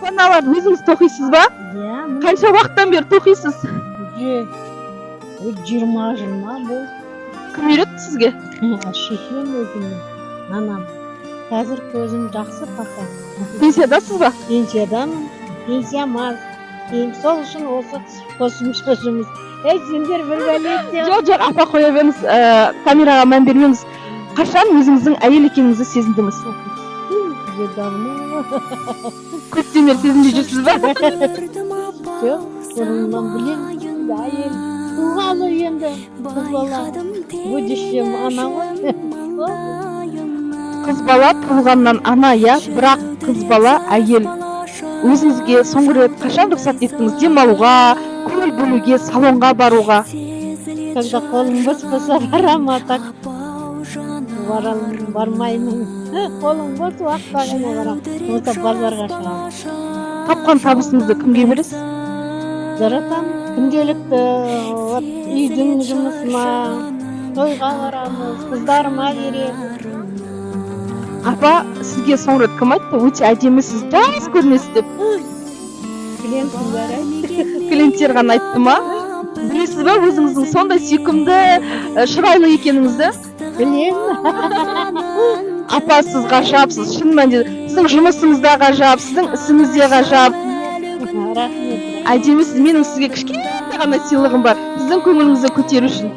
Паналарды өзіңіз тоқисыз ба? Иә, Қанша уақыттан бері тоқисыз? 20 жыл ма бұл? Кім үйретті сізге? Шешем өзімнің, анам. Қазір көзім жақсы пока. Пенсиядасыз ба? Пенсиядамын, пенсиям аз. Сол үшін осы қосымша жұмыс. Сендер бір бәлетте. Жоқ, апа қоя беріңіз, камераға мән бермеңіз. Қашан өзіңіздің әйел екеніңізді сезіндіңіз? Көптен бері сезінбей жүрсіз ба? Жоқ, бұрыннан білемін. Әйел туғалы енді қыз бала. Будущем ана ғой. Қыз бала туылғаннан ана, иә, бірақ қыз бала әйел. Өзіңізге соңғы рет қашан рұқсат еттіңіз демалуға, көңіл бөлуге, салонға баруға? Когда қолым бос болса барам, а так бармаймын. Қолым бос уақытта ғана барам. Болса базарға шығамын. Тапқан табысыңызды кімге бересіз? Жаратам, күнделікті үйдің жұмысына, тойға барамыз, қыздарыма беремін. Апа, сізге соңғы рет кім айтты? Өте әдемісіз, жас көрінесіз деп. Клиенттер айтты. Клиенттер ғана айтты ма? Білесіз ба өзіңіздің сондай сүйкімді, шырайлы екеніңізді? Білемін. Апа, сіз ғажапсыз, шын мәнінде. Сіздің жұмысыңыз да ғажап, сіздің ісіңіз де ғажап. Рахмет. Әдемісіз, менің сізге кішкентай ғана сыйлығым бар. Сіздің көңіліңізді көтеру үшін.